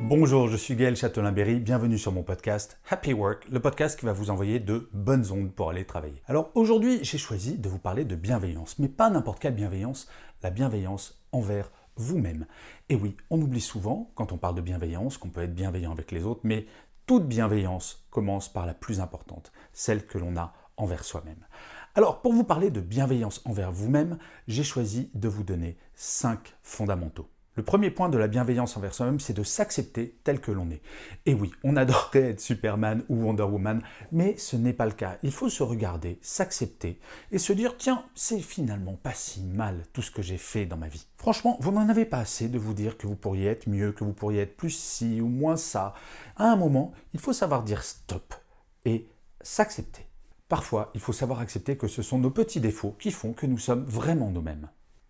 Bonjour, je suis Gaël Châtelain-Berry, bienvenue sur mon podcast Happy Work, le podcast qui va vous envoyer de bonnes ondes pour aller travailler. Alors aujourd'hui, j'ai choisi de vous parler de bienveillance, mais pas n'importe quelle bienveillance, la bienveillance envers vous-même. Et oui, on oublie souvent, quand on parle de bienveillance, qu'on peut être bienveillant avec les autres, mais toute bienveillance commence par la plus importante, celle que l'on a envers soi-même. Alors, pour vous parler de bienveillance envers vous-même, j'ai choisi de vous donner 5 fondamentaux. Le premier point de la bienveillance envers soi-même, c'est de s'accepter tel que l'on est. Et oui, on adorerait être Superman ou Wonder Woman, mais ce n'est pas le cas. Il faut se regarder, s'accepter et se dire « Tiens, c'est finalement pas si mal tout ce que j'ai fait dans ma vie. » Franchement, vous n'en avez pas assez de vous dire que vous pourriez être mieux, que vous pourriez être plus ci ou moins ça. À un moment, il faut savoir dire stop et s'accepter. Parfois, il faut savoir accepter que ce sont nos petits défauts qui font que nous sommes vraiment nous-mêmes.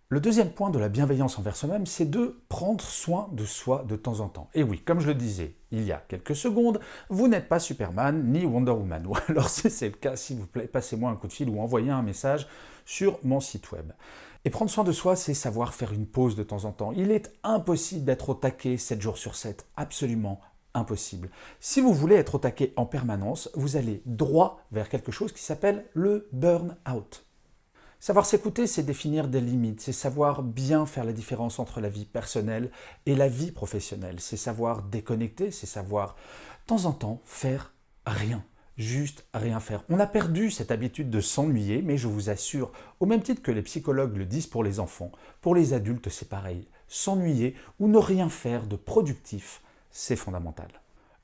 Le deuxième point de la bienveillance envers soi-même, c'est de prendre soin de soi de temps en temps. Et oui, comme je le disais il y a quelques secondes, vous n'êtes pas Superman ni Wonder Woman. Ou alors si c'est le cas, s'il vous plaît, passez-moi un coup de fil ou envoyez un message sur mon site web. Et prendre soin de soi, c'est savoir faire une pause de temps en temps. Il est impossible d'être au taquet 7 jours sur 7, absolument impossible. Si vous voulez être au taquet en permanence, vous allez droit vers quelque chose qui s'appelle le burn-out. Savoir s'écouter, c'est définir des limites, c'est savoir bien faire la différence entre la vie personnelle et la vie professionnelle, c'est savoir déconnecter, c'est savoir, de temps en temps, faire rien, juste rien faire. On a perdu cette habitude de s'ennuyer, mais je vous assure, au même titre que les psychologues le disent pour les enfants, pour les adultes c'est pareil. S'ennuyer ou ne rien faire de productif, c'est fondamental.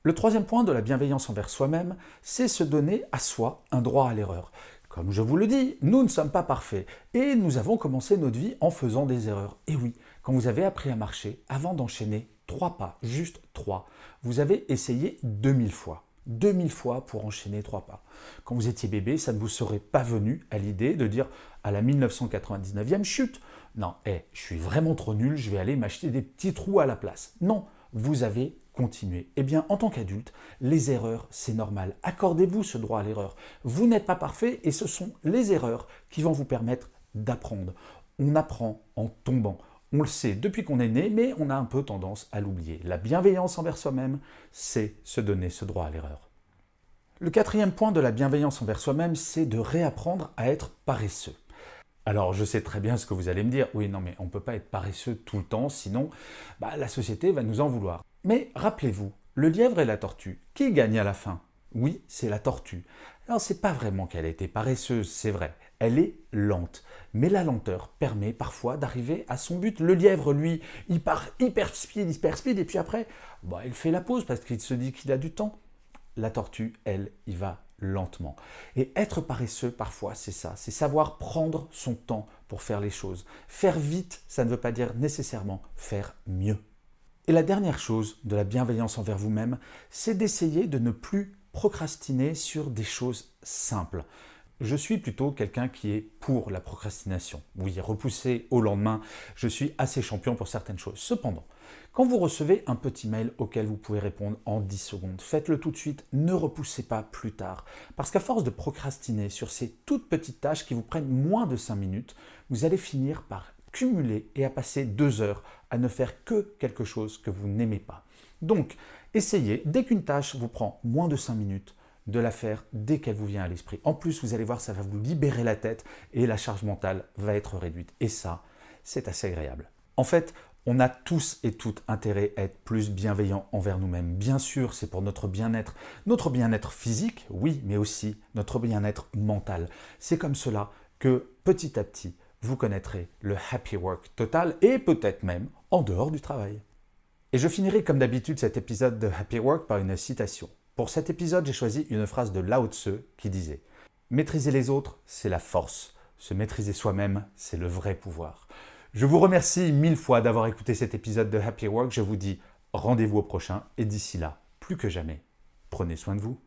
Le troisième point de la bienveillance envers soi-même, c'est se donner à soi un droit à l'erreur. Comme je vous le dis, nous ne sommes pas parfaits et nous avons commencé notre vie en faisant des erreurs. Et oui, quand vous avez appris à marcher, avant d'enchaîner 3 pas, juste 3, vous avez essayé 2000 fois. 2000 fois pour enchaîner 3 pas. Quand vous étiez bébé, ça ne vous serait pas venu à l'idée de dire à la 1999e chute, non, je suis vraiment trop nul, je vais aller m'acheter des petits trous à la place. Non, vous avez continué. Eh bien, en tant qu'adulte, les erreurs, c'est normal. Accordez-vous ce droit à l'erreur. Vous n'êtes pas parfait et ce sont les erreurs qui vont vous permettre d'apprendre. On apprend en tombant. On le sait depuis qu'on est né, mais on a un peu tendance à l'oublier. La bienveillance envers soi-même, c'est se donner ce droit à l'erreur. Le quatrième point de la bienveillance envers soi-même, c'est de réapprendre à être paresseux. Alors, je sais très bien ce que vous allez me dire. Oui, non, mais on ne peut pas être paresseux tout le temps, sinon la société va nous en vouloir. Mais rappelez-vous, le lièvre et la tortue, qui gagne à la fin? Oui, c'est la tortue. Alors, c'est pas vraiment qu'elle était paresseuse, c'est vrai. Elle est lente. Mais la lenteur permet parfois d'arriver à son but. Le lièvre, lui, il part hyper speed, et puis après, il fait la pause parce qu'il se dit qu'il a du temps. La tortue, elle, y va lentement. Et être paresseux, parfois, c'est ça. C'est savoir prendre son temps pour faire les choses. Faire vite, ça ne veut pas dire nécessairement faire mieux. Et la dernière chose de la bienveillance envers vous-même, c'est d'essayer de ne plus procrastiner sur des choses simples. Je suis plutôt quelqu'un qui est pour la procrastination. Oui, repousser au lendemain, je suis assez champion pour certaines choses. Cependant, quand vous recevez un petit mail auquel vous pouvez répondre en 10 secondes, faites-le tout de suite, ne repoussez pas plus tard. Parce qu'à force de procrastiner sur ces toutes petites tâches qui vous prennent moins de 5 minutes, vous allez finir par cumuler et à passer 2 heures à ne faire que quelque chose que vous n'aimez pas. Donc, essayez, dès qu'une tâche vous prend moins de 5 minutes, de la faire dès qu'elle vous vient à l'esprit. En plus, vous allez voir, ça va vous libérer la tête et la charge mentale va être réduite. Et ça, c'est assez agréable. En fait, on a tous et toutes intérêt à être plus bienveillants envers nous-mêmes. Bien sûr, c'est pour notre bien-être physique, oui, mais aussi notre bien-être mental. C'est comme cela que petit à petit, vous connaîtrez le happy work total et peut-être même en dehors du travail. Et je finirai comme d'habitude cet épisode de Happy Work par une citation. Pour cet épisode, j'ai choisi une phrase de Lao Tzu qui disait « Maîtriser les autres, c'est la force. Se maîtriser soi-même, c'est le vrai pouvoir. » Je vous remercie 1000 fois d'avoir écouté cet épisode de Happy Work. Je vous dis rendez-vous au prochain et d'ici là, plus que jamais, prenez soin de vous.